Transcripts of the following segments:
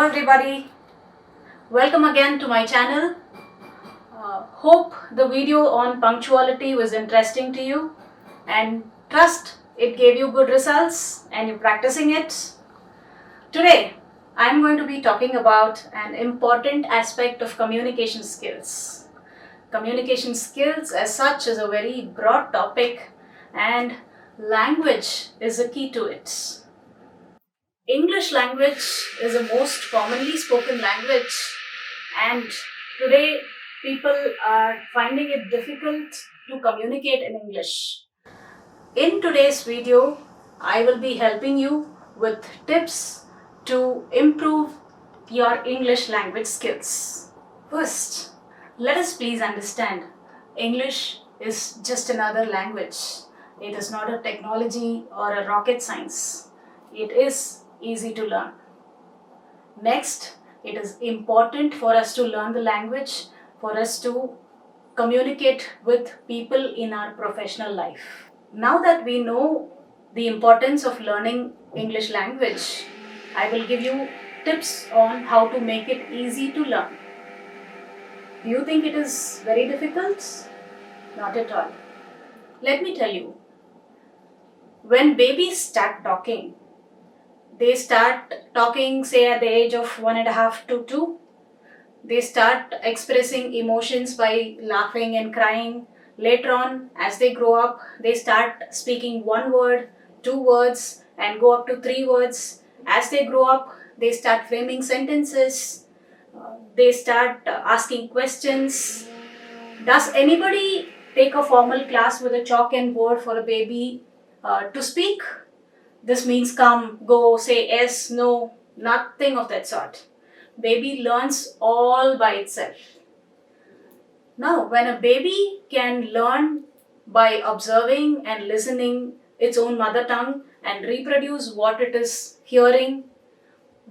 Hello everybody, welcome again to my channel. Hope the video on punctuality was interesting to you and trust it gave you good results and you're practicing it. Today I'm going to be talking about an important aspect of communication skills. Communication skills as such is a very broad topic and language is a key to it. English language is the most commonly spoken language, and today people are finding it difficult to communicate in English. In today's video, I will be helping you with tips to improve your English language skills. First, let us please understand English is just another language. It is not a technology or a rocket science. It is easy to learn. Next, it is important for us to learn the language, for us to communicate with people in our professional life. Now that we know the importance of learning English language, I will give you tips on how to make it easy to learn. Do you think it is very difficult? Not at all. Let me tell you, when babies start talking, they start talking, say, at the age of 1.5 to 2. They start expressing emotions by laughing and crying. Later on, as they grow up, they start speaking one word, two words, and go up to three words. As they grow up, they start framing sentences. They start asking questions. Does anybody take a formal class with a chalk and board for a baby to speak? This means come, go, say yes, no, nothing of that sort. Baby learns all by itself. Now, when a baby can learn by observing and listening its own mother tongue and reproduce what it is hearing,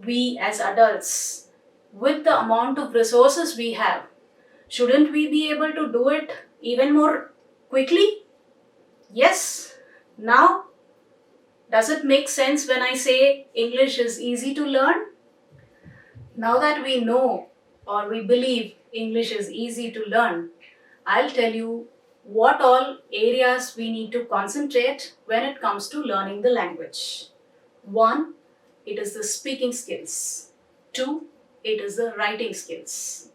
we as adults, with the amount of resources we have, shouldn't we be able to do it even more quickly? Yes. Now, does it make sense when I say English is easy to learn? Now that we know or we believe English is easy to learn, I'll tell you what all areas we need to concentrate when it comes to learning the language. 1, it is the speaking skills. 2, it is the writing skills.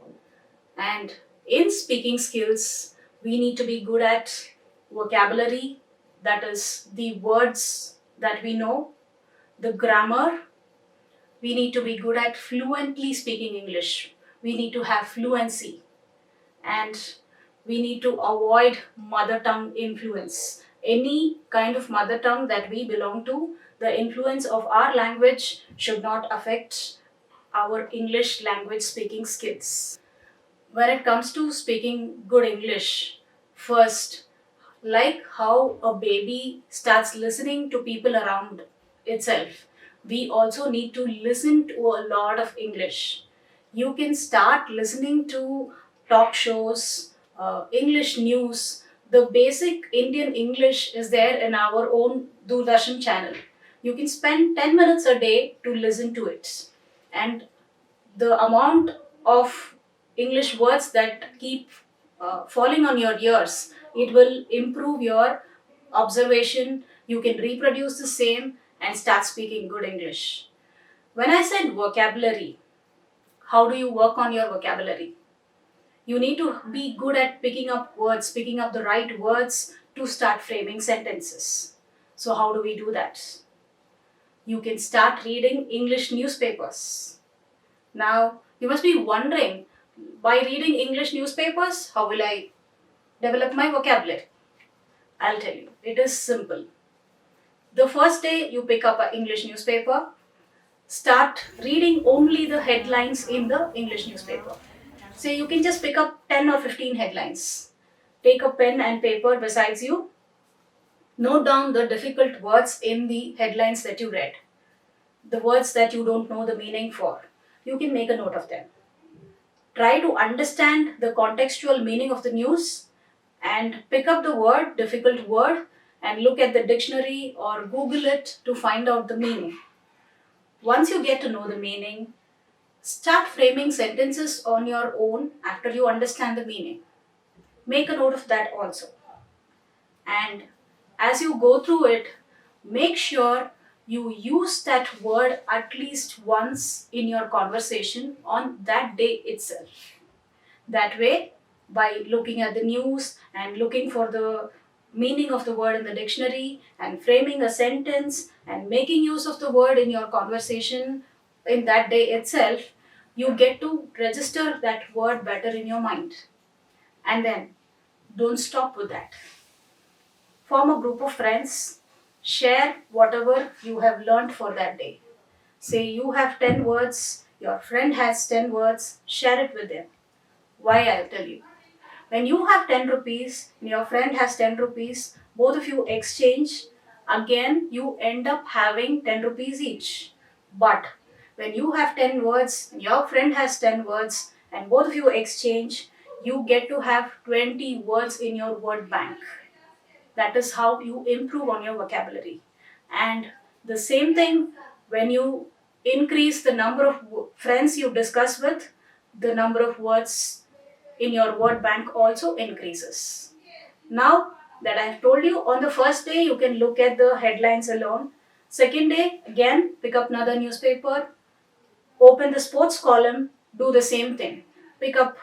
And in speaking skills, we need to be good at vocabulary, that is the words that we know, the grammar. We need to be good at fluently speaking English. We need to have fluency. And we need to avoid mother tongue influence. Any kind of mother tongue that we belong to, the influence of our language should not affect our English language speaking skills. When it comes to speaking good English, first, like how a baby starts listening to people around itself, we also need to listen to a lot of English. You can start listening to talk shows, English news. The basic Indian English is there in our own Doordarshan channel. You can spend 10 minutes a day to listen to it. And the amount of English words that keep falling on your ears, it will improve your observation. You can reproduce the same and start speaking good English. When I said vocabulary, how do you work on your vocabulary? You need to be good at picking up words, picking up the right words to start framing sentences. So, how do we do that? You can start reading English newspapers. Now, you must be wondering, by reading English newspapers, how will I develop my vocabulary? I'll tell you, it is simple. The first day you pick up an English newspaper, start reading only the headlines in the English newspaper. Say you can just pick up 10 or 15 headlines. Take a pen and paper besides you. Note down the difficult words in the headlines that you read. The words that you don't know the meaning for. You can make a note of them. Try to understand the contextual meaning of the news and pick up the word, difficult word, and look at the dictionary or Google it to find out the meaning. Once you get to know the meaning, Start framing sentences on your own after you understand the meaning. Make a note of that also. And as you go through it, make sure you use that word at least once in your conversation on that day itself. That way, by looking at the news and looking for the meaning of the word in the dictionary and framing a sentence and making use of the word in your conversation in that day itself, you get to register that word better in your mind. And then don't stop with that. Form a group of friends, share whatever you have learned for that day. Say you have 10 words, your friend has 10 words, share it with them. Why, I'll tell you. When you have 10 rupees and your friend has 10 rupees, both of you exchange, again you end up having 10 rupees each. But when you have 10 words and your friend has 10 words and both of you exchange, you get to have 20 words in your word bank. That is how you improve on your vocabulary. And the same thing, when you increase the number of friends you discuss with, the number of words in your word bank also increases. Now that I have told you, on the first day you can look at the headlines alone. Second day, again pick up another newspaper, open the sports column, do the same thing. Pick up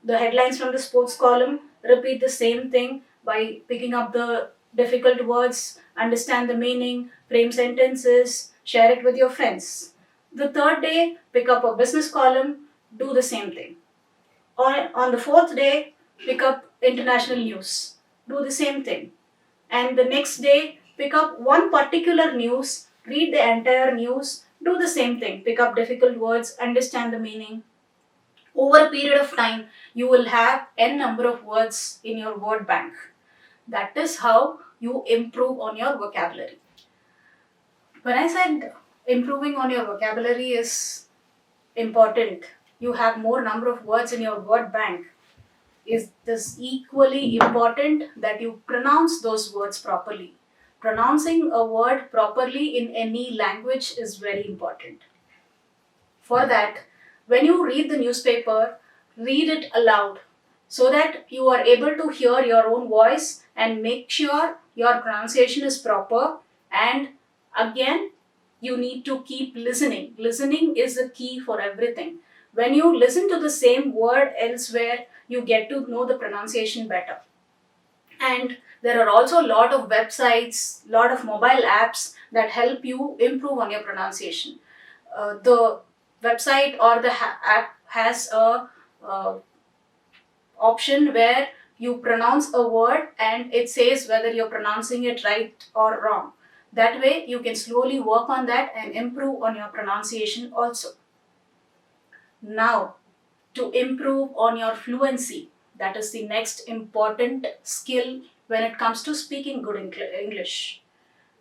the headlines from the sports column, repeat the same thing by picking up the difficult words, understand the meaning, frame sentences, share it with your friends. The third day, pick up a business column, do the same thing. On the fourth day, pick up international news, do the same thing. And the next day, pick up one particular news, read the entire news, do the same thing. Pick up difficult words, understand the meaning. Over a period of time, you will have n number of words in your word bank. That is how you improve on your vocabulary. When I said improving on your vocabulary is important, you have more number of words in your word bank. Is this equally important that you pronounce those words properly? Pronouncing a word properly in any language is very important. For that, when you read the newspaper, read it aloud so that you are able to hear your own voice and make sure your pronunciation is proper. And again, you need to keep listening. Listening is the key for everything. When you listen to the same word elsewhere, you get to know the pronunciation better. And there are also a lot of websites, lot of mobile apps that help you improve on your pronunciation. The website or the app has a option where you pronounce a word and it says whether you're pronouncing it right or wrong. That way you can slowly work on that and improve on your pronunciation also. Now, to improve on your fluency, that is the next important skill when it comes to speaking good English.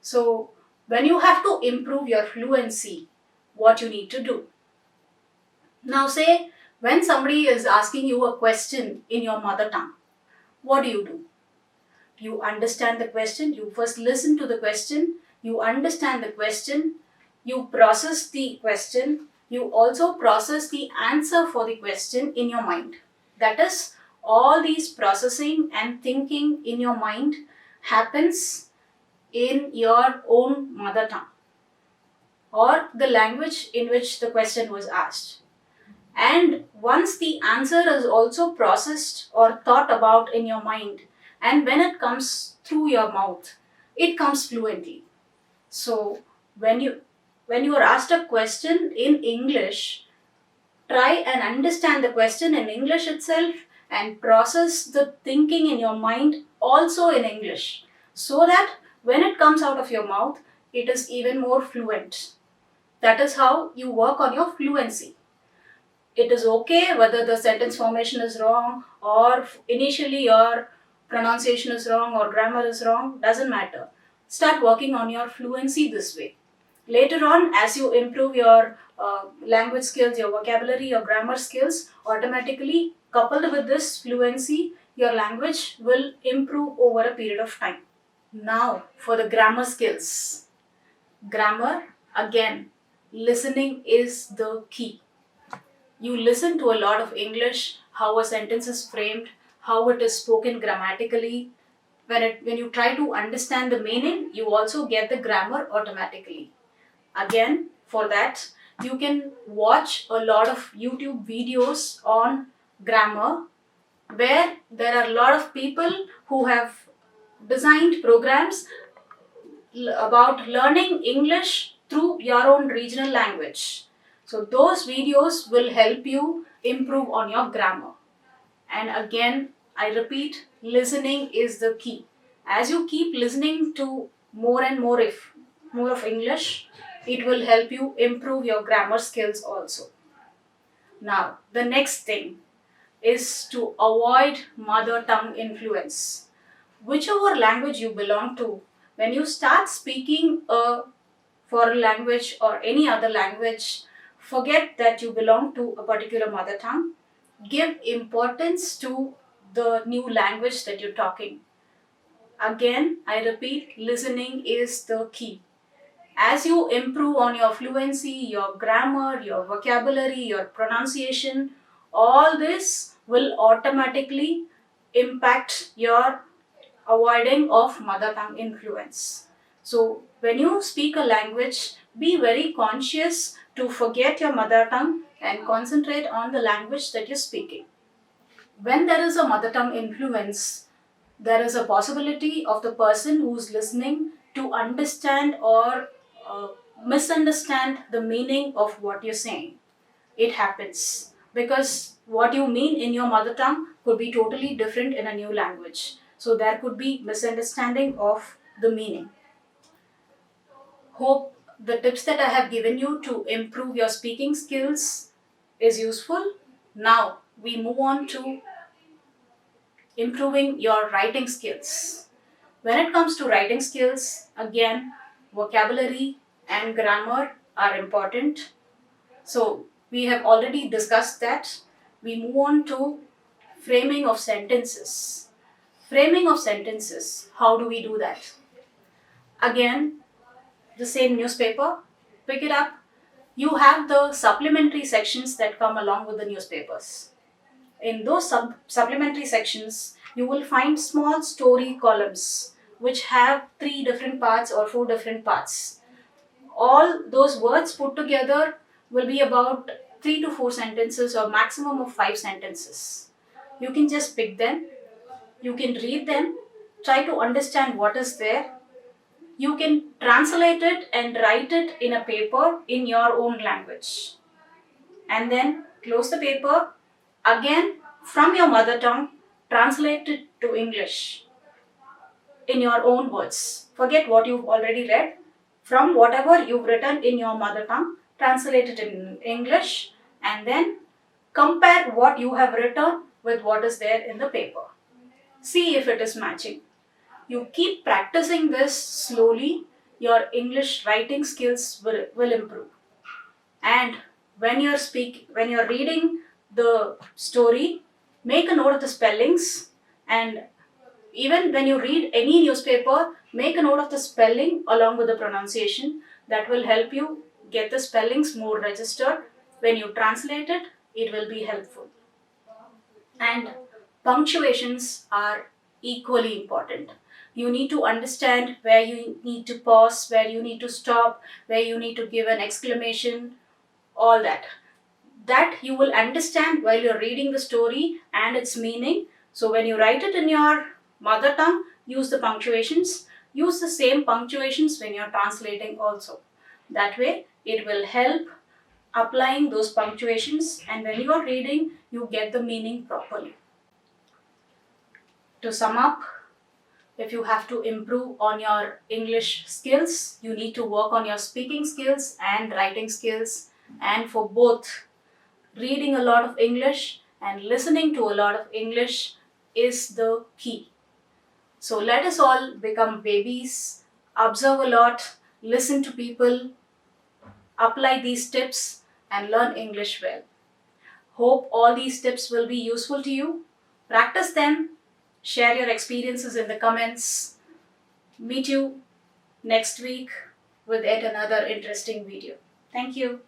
So, when you have to improve your fluency, what you need to do? Now, say when somebody is asking you a question in your mother tongue, what do? You understand the question, you first listen to the question, you understand the question, you process the question, you also process the answer for the question in your mind. That is, all these processing and thinking in your mind happens in your own mother tongue or the language in which the question was asked. And once the answer is also processed or thought about in your mind, and when it comes through your mouth, it comes fluently. So when you are asked a question in English, try and understand the question in English itself and process the thinking in your mind also in English, so that when it comes out of your mouth, it is even more fluent. That is how you work on your fluency. It is okay whether the sentence formation is wrong or initially your pronunciation is wrong or grammar is wrong, doesn't matter. Start working on your fluency this way. Later on, as you improve your language skills, your vocabulary, your grammar skills, automatically coupled with this fluency, your language will improve over a period of time. Now, for the grammar skills. Grammar, again, listening is the key. You listen to a lot of English, how a sentence is framed, how it is spoken grammatically. When you try to understand the meaning, you also get the grammar automatically. Again, for that, you can watch a lot of YouTube videos on grammar, where there are a lot of people who have designed programs about learning English through your own regional language. So those videos will help you improve on your grammar. And again, I repeat, listening is the key. As you keep listening to more and more, if more of English, it will help you improve your grammar skills also. Now, the next thing is to avoid mother tongue influence. Whichever language you belong to, when you start speaking a foreign language or any other language, forget that you belong to a particular mother tongue. Give importance to the new language that you're talking. Again, I repeat, listening is the key. As you improve on your fluency, your grammar, your vocabulary, your pronunciation, all this will automatically impact your avoiding of mother tongue influence. So when you speak a language, be very conscious to forget your mother tongue and concentrate on the language that you're speaking. When there is a mother tongue influence, there is a possibility of the person who's listening to understand or uh, misunderstand the meaning of what you're saying. It happens because what you mean in your mother tongue could be totally different in a new language. So there could be misunderstanding of the meaning. Hope the tips that I have given you to improve your speaking skills is useful. Now we move on to improving your writing skills. When it comes to writing skills, again, vocabulary and grammar are important. So, we have already discussed that. We move on to framing of sentences. Framing of sentences, how do we do that? Again, the same newspaper, pick it up. You have the supplementary sections that come along with the newspapers. In those supplementary sections, you will find small story columns which have 3 different parts or 4 different parts. All those words put together will be about 3 to 4 sentences or maximum of 5 sentences. You can just pick them, you can read them, try to understand what is there. You can translate it and write it in a paper in your own language. And then close the paper. Again, from your mother tongue, translate it to English in your own words. Forget what you've already read. From whatever you've written in your mother tongue, translate it in English and then compare what you have written with what is there in the paper. See if it is matching. You keep practicing this slowly, your English writing skills will improve. And when you're reading the story, make a note of the spellings, and even when you read any newspaper, make a note of the spelling along with the pronunciation. That will help you get the spellings more registered. When you translate it, it will be helpful. And punctuations are equally important. You need to understand where you need to pause, where you need to stop, where you need to give an exclamation, all that. That you will understand while you're reading the story and its meaning. So when you write it in your mother tongue, use the punctuations. Use the same punctuations when you're translating also. That way, it will help applying those punctuations, and when you are reading, you get the meaning properly. To sum up, if you have to improve on your English skills, you need to work on your speaking skills and writing skills. And for both, reading a lot of English and listening to a lot of English is the key. So let us all become babies, observe a lot, listen to people, apply these tips, and learn English well. Hope all these tips will be useful to you. Practice them, share your experiences in the comments. Meet you next week with yet another interesting video. Thank you.